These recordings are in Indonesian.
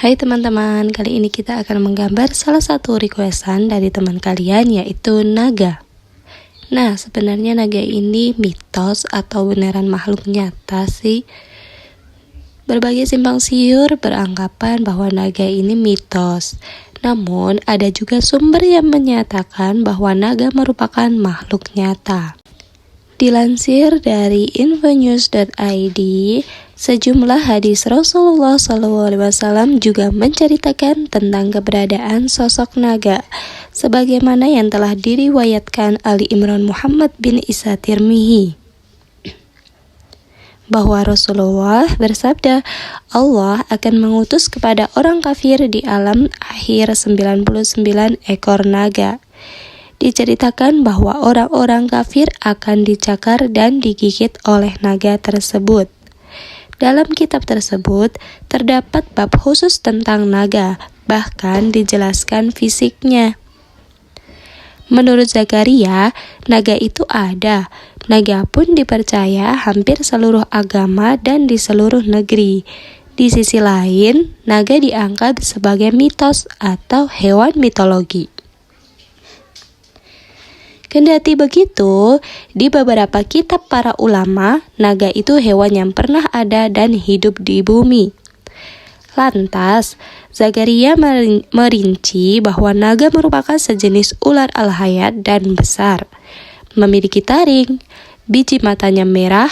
Hai teman-teman, kali ini kita akan menggambar salah satu requestan dari teman kalian, yaitu naga. Nah, sebenarnya naga ini mitos atau beneran makhluk nyata sih? Berbagai simpang siur beranggapan bahwa naga ini mitos. Namun, ada juga sumber yang menyatakan bahwa naga merupakan makhluk nyata. Dilansir dari infonews.id, sejumlah hadis Rasulullah SAW juga menceritakan tentang keberadaan sosok naga, sebagaimana yang telah diriwayatkan Ali Imran Muhammad bin Isa Tirmizi, bahwa Rasulullah bersabda, Allah akan mengutus kepada orang kafir di alam akhir 99 ekor naga. Diceritakan bahwa orang-orang kafir akan dicakar dan digigit oleh naga tersebut. Dalam kitab tersebut, terdapat bab khusus tentang naga, bahkan dijelaskan fisiknya. Menurut Zakaria, naga itu ada. Naga pun dipercaya hampir seluruh agama dan di seluruh negeri. Di sisi lain, naga dianggap sebagai mitos atau hewan mitologi. Kendati begitu, di beberapa kitab para ulama, naga itu hewan yang pernah ada dan hidup di bumi. Lantas, Zakaria merinci bahwa naga merupakan sejenis ular al-hayat dan besar, memiliki taring, biji matanya merah,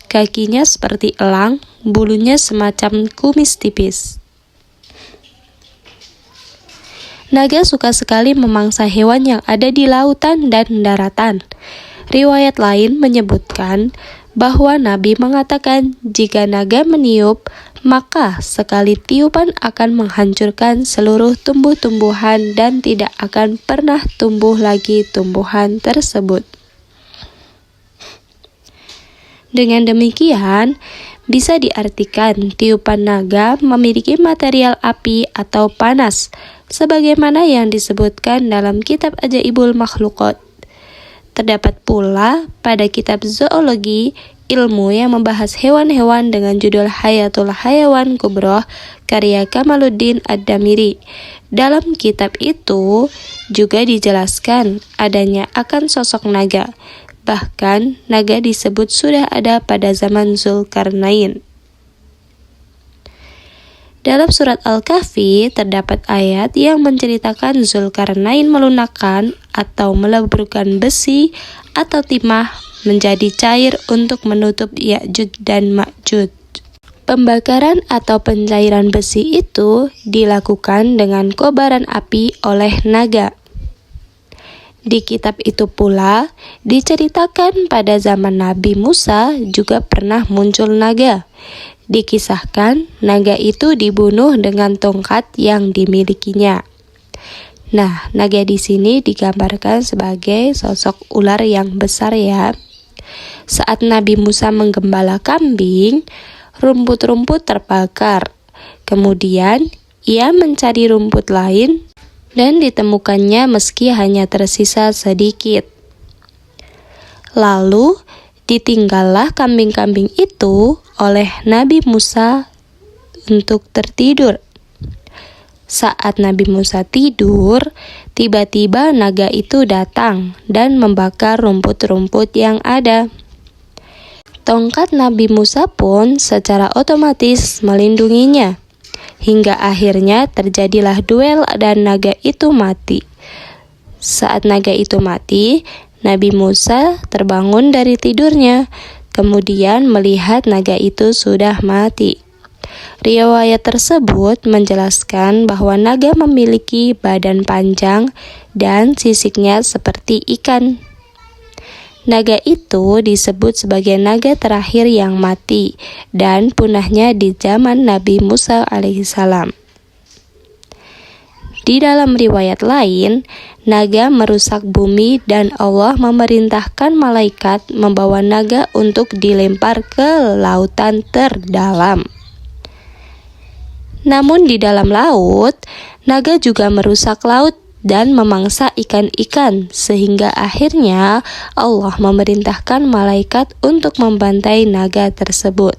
kakinya seperti elang, bulunya semacam kumis tipis. Naga suka sekali memangsa hewan yang ada di lautan dan daratan. Riwayat lain menyebutkan bahwa Nabi mengatakan jika naga meniup, maka sekali tiupan akan menghancurkan seluruh tumbuh-tumbuhan dan tidak akan pernah tumbuh lagi tumbuhan tersebut. Dengan demikian, bisa diartikan tiupan naga memiliki material api atau panas, sebagaimana yang disebutkan dalam kitab Ajaibul Makhluqat. Terdapat pula pada kitab zoologi ilmu yang membahas hewan-hewan dengan judul Hayatul Hayawan Kubroh karya Kamaluddin Ad-Damiri. Dalam kitab itu juga dijelaskan adanya akan sosok naga. Bahkan naga disebut sudah ada pada zaman Zulkarnain. Dalam surat Al-Kahfi terdapat ayat yang menceritakan Zulkarnain melunakkan atau meleburkan besi atau timah menjadi cair untuk menutup Ya'juj dan Ma'juj. Pembakaran atau pencairan besi itu dilakukan dengan kobaran api oleh naga. Di kitab itu pula diceritakan pada zaman Nabi Musa juga pernah muncul naga. Dikisahkan naga itu dibunuh dengan tongkat yang dimilikinya. Nah, naga di sini digambarkan sebagai sosok ular yang besar ya. Saat Nabi Musa menggembala kambing, rumput-rumput terbakar. Kemudian ia mencari rumput lain dan ditemukannya meski hanya tersisa sedikit. Lalu ditinggallah kambing-kambing itu oleh Nabi Musa untuk tertidur. Saat Nabi Musa tidur, tiba-tiba naga itu datang dan membakar rumput-rumput yang ada. Tongkat Nabi Musa pun secara otomatis melindunginya. Hingga akhirnya terjadilah duel dan naga itu mati. Saat naga itu mati, Nabi Musa terbangun dari tidurnya, kemudian melihat naga itu sudah mati. Riwayat tersebut menjelaskan bahwa naga memiliki badan panjang dan sisiknya seperti ikan. Naga itu disebut sebagai naga terakhir yang mati dan punahnya di zaman Nabi Musa alaihissalam. Di dalam riwayat lain, naga merusak bumi dan Allah memerintahkan malaikat membawa naga untuk dilempar ke lautan terdalam. Namun di dalam laut, naga juga merusak laut dan memangsa ikan-ikan, sehingga akhirnya Allah memerintahkan malaikat untuk membantai naga tersebut.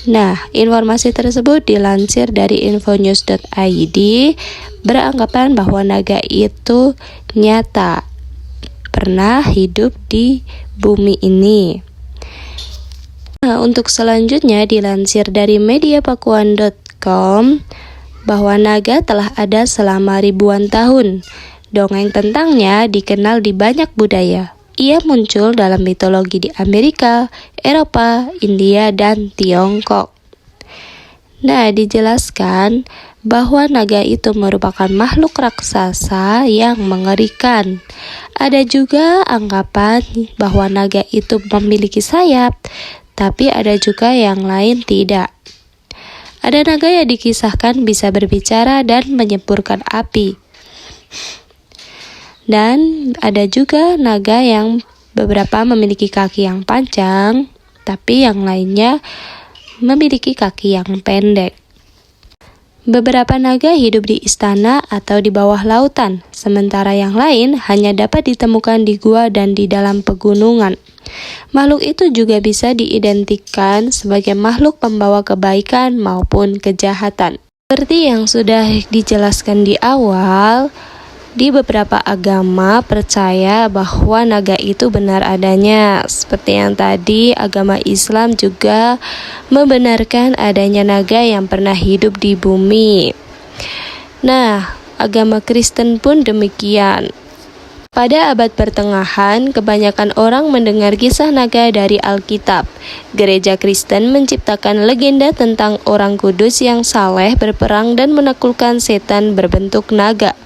Nah, informasi tersebut dilansir dari infonews.id, beranggapan bahwa naga itu nyata pernah hidup di bumi ini. Nah, untuk selanjutnya dilansir dari mediapakuan.com bahwa naga telah ada selama ribuan tahun. Dongeng tentangnya dikenal di banyak budaya. Ia muncul dalam mitologi di Amerika, Eropa, India, dan Tiongkok. Nah, dijelaskan bahwa naga itu merupakan makhluk raksasa yang mengerikan. Ada juga anggapan bahwa naga itu memiliki sayap, tapi ada juga yang lain tidak. Ada naga yang dikisahkan bisa berbicara dan menyemburkan api. Dan ada juga naga yang beberapa memiliki kaki yang panjang, tapi yang lainnya memiliki kaki yang pendek. Beberapa naga hidup di istana atau di bawah lautan, sementara yang lain hanya dapat ditemukan di gua dan di dalam pegunungan. Makhluk itu juga bisa diidentikan sebagai makhluk pembawa kebaikan maupun kejahatan. Seperti yang sudah dijelaskan di awal, di beberapa agama percaya bahwa naga itu benar adanya. Seperti yang tadi, agama Islam juga membenarkan adanya naga yang pernah hidup di bumi. Nah, agama Kristen pun demikian. Pada abad pertengahan, kebanyakan orang mendengar kisah naga dari Alkitab. Gereja Kristen menciptakan legenda tentang orang kudus yang saleh berperang dan menaklukkan setan berbentuk naga.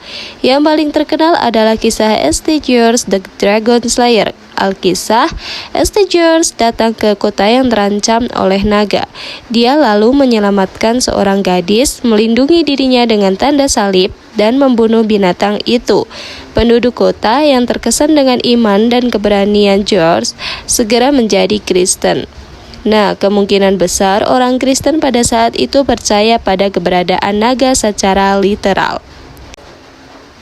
Yang paling terkenal adalah kisah Astyages the Dragon Slayer. Alkisah, Astyages datang ke kota yang terancam oleh naga. Dia lalu menyelamatkan seorang gadis, melindungi dirinya dengan tanda salib, dan membunuh binatang itu. Penduduk kota yang terkesan dengan iman dan keberanian George segera menjadi Kristen. Nah, kemungkinan besar orang Kristen pada saat itu percaya pada keberadaan naga secara literal.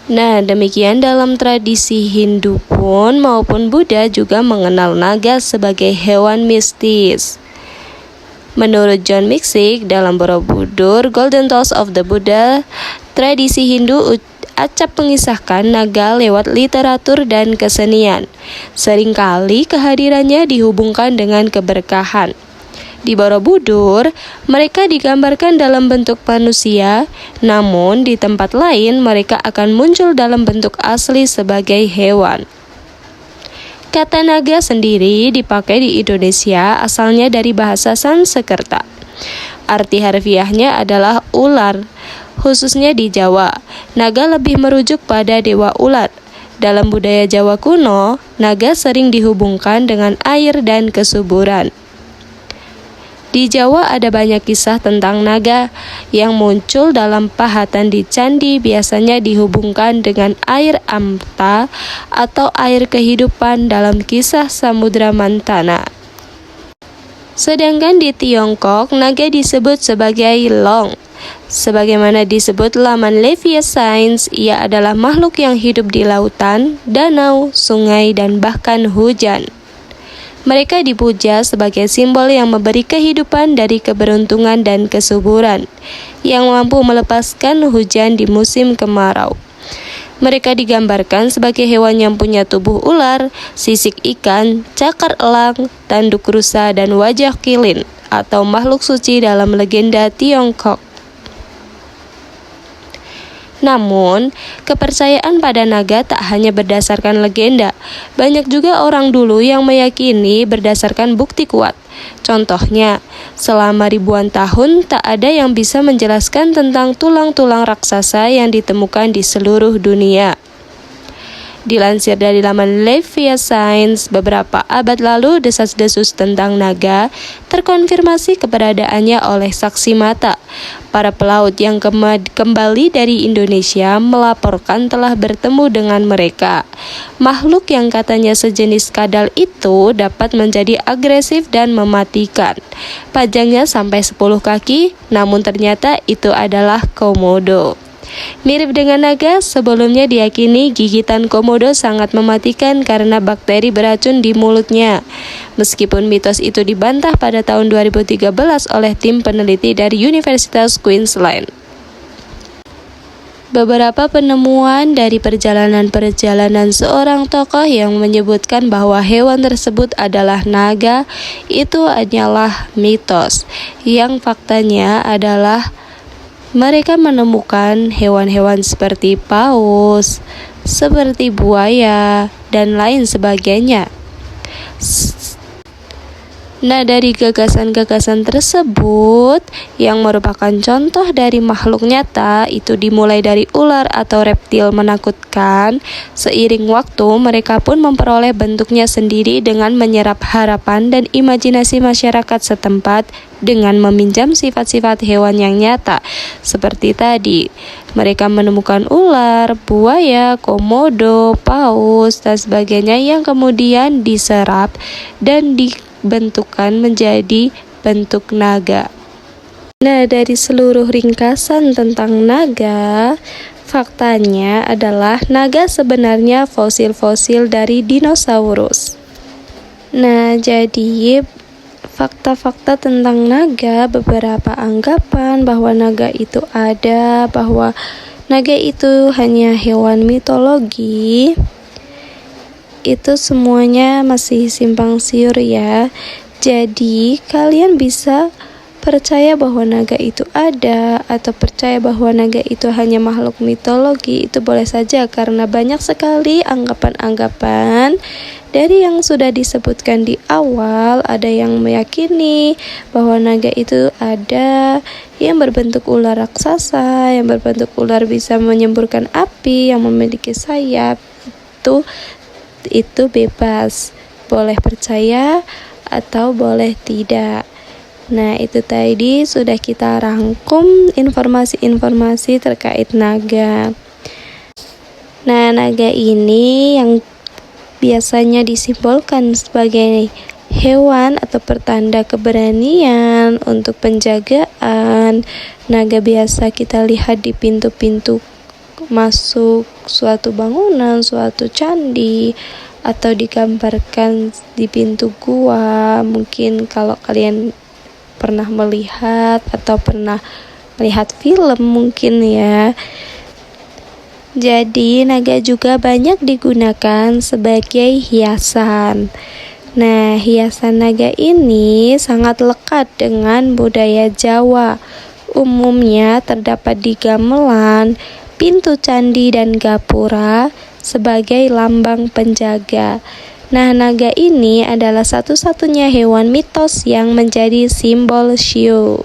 Nah, demikian dalam tradisi Hindu pun maupun Buddha juga mengenal naga sebagai hewan mistis. Menurut John Miksic dalam Borobudur, Golden Tales of the Buddha, tradisi Hindu acap mengisahkan naga lewat literatur dan kesenian. Seringkali kehadirannya dihubungkan dengan keberkahan. Di Borobudur, mereka digambarkan dalam bentuk manusia, namun di tempat lain mereka akan muncul dalam bentuk asli sebagai hewan. Kata naga sendiri dipakai di Indonesia asalnya dari bahasa Sanskerta. Arti harfiahnya adalah ular, khususnya di Jawa. Naga lebih merujuk pada dewa ular. Dalam budaya Jawa kuno, naga sering dihubungkan dengan air dan kesuburan. Di Jawa ada banyak kisah tentang naga yang muncul dalam pahatan di candi, biasanya dihubungkan dengan air amta atau air kehidupan dalam kisah Samudra Mantana. Sedangkan di Tiongkok, naga disebut sebagai long. Sebagaimana disebut laman Leviathan, ia adalah makhluk yang hidup di lautan, danau, sungai, dan bahkan hujan. Mereka dipuja sebagai simbol yang memberi kehidupan dari keberuntungan dan kesuburan, yang mampu melepaskan hujan di musim kemarau. Mereka digambarkan sebagai hewan yang punya tubuh ular, sisik ikan, cakar elang, tanduk rusa, dan wajah kilin, atau makhluk suci dalam legenda Tiongkok. Namun, kepercayaan pada naga tak hanya berdasarkan legenda. Banyak juga orang dulu yang meyakini berdasarkan bukti kuat. Contohnya, selama ribuan tahun tak ada yang bisa menjelaskan tentang tulang-tulang raksasa yang ditemukan di seluruh dunia. Dilansir dari laman Leviathan, beberapa abad lalu desas-desus tentang naga terkonfirmasi keberadaannya oleh saksi mata. Para pelaut yang kembali dari Indonesia melaporkan telah bertemu dengan mereka. Makhluk yang katanya sejenis kadal itu dapat menjadi agresif dan mematikan. Panjangnya sampai 10 kaki, namun ternyata itu adalah komodo. Mirip dengan naga, sebelumnya diyakini gigitan komodo sangat mematikan karena bakteri beracun di mulutnya. Meskipun mitos itu dibantah pada tahun 2013 oleh tim peneliti dari Universitas Queensland. Beberapa penemuan dari perjalanan-perjalanan seorang tokoh yang menyebutkan bahwa hewan tersebut adalah naga itu hanyalah mitos, yang faktanya adalah mereka menemukan hewan-hewan seperti paus, seperti buaya, dan lain sebagainya. Nah, dari gagasan-gagasan tersebut yang merupakan contoh dari makhluk nyata itu dimulai dari ular atau reptil menakutkan. Seiring waktu, mereka pun memperoleh bentuknya sendiri dengan menyerap harapan dan imajinasi masyarakat setempat dengan meminjam sifat-sifat hewan yang nyata. Seperti tadi, mereka menemukan ular, buaya, komodo, paus, dan sebagainya yang kemudian diserap dan dibentukkan menjadi bentuk naga. Nah, dari seluruh ringkasan tentang naga, faktanya adalah naga sebenarnya fosil-fosil dari dinosaurus. Nah, jadi fakta-fakta tentang naga, beberapa anggapan bahwa naga itu ada, bahwa naga itu hanya hewan mitologi, itu semuanya masih simpang siur ya. Jadi kalian bisa percaya bahwa naga itu ada atau percaya bahwa naga itu hanya makhluk mitologi, itu boleh saja karena banyak sekali anggapan-anggapan dari yang sudah disebutkan di awal. Ada yang meyakini bahwa naga itu ada yang berbentuk ular raksasa, yang berbentuk ular bisa menyemburkan api, yang memiliki sayap. Itu bebas, boleh percaya atau boleh tidak. Nah, itu tadi sudah kita rangkum informasi-informasi terkait naga. Nah, naga ini yang biasanya disimbolkan sebagai hewan atau pertanda keberanian untuk penjagaan. Naga biasa kita lihat di pintu-pintu masuk suatu bangunan, suatu candi, atau digambarkan di pintu gua. Mungkin kalau kalian pernah melihat atau pernah melihat film mungkin ya. Jadi naga juga banyak digunakan sebagai hiasan. Nah, hiasan naga ini sangat lekat dengan budaya Jawa. Umumnya terdapat di gamelan, pintu candi, dan gapura sebagai lambang penjaga. Nah, naga ini adalah satu-satunya hewan mitos yang menjadi simbol Shio.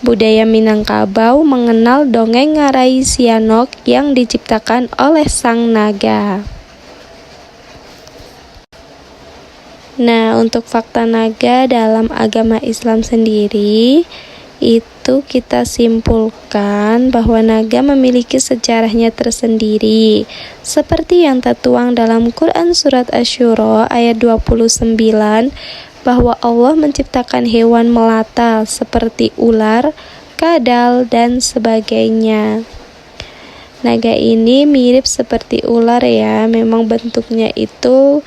Budaya Minangkabau mengenal dongeng Ngarai Sianok yang diciptakan oleh sang naga. Nah, untuk fakta naga dalam agama Islam sendiri, itu kita simpulkan bahwa naga memiliki sejarahnya tersendiri, seperti yang tertuang dalam Quran Surat Asy-Syura ayat 29, bahwa Allah menciptakan hewan melata seperti ular, kadal, dan sebagainya. Naga ini mirip seperti ular ya, memang bentuknya itu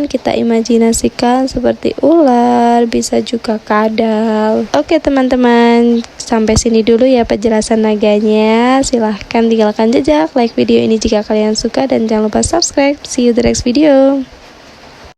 kita imajinasikan seperti ular, bisa juga kadal. Oke teman-teman, sampai sini dulu ya penjelasan naganya. Silahkan tinggalkan jejak, like video ini jika kalian suka, dan jangan lupa subscribe. See you the next video.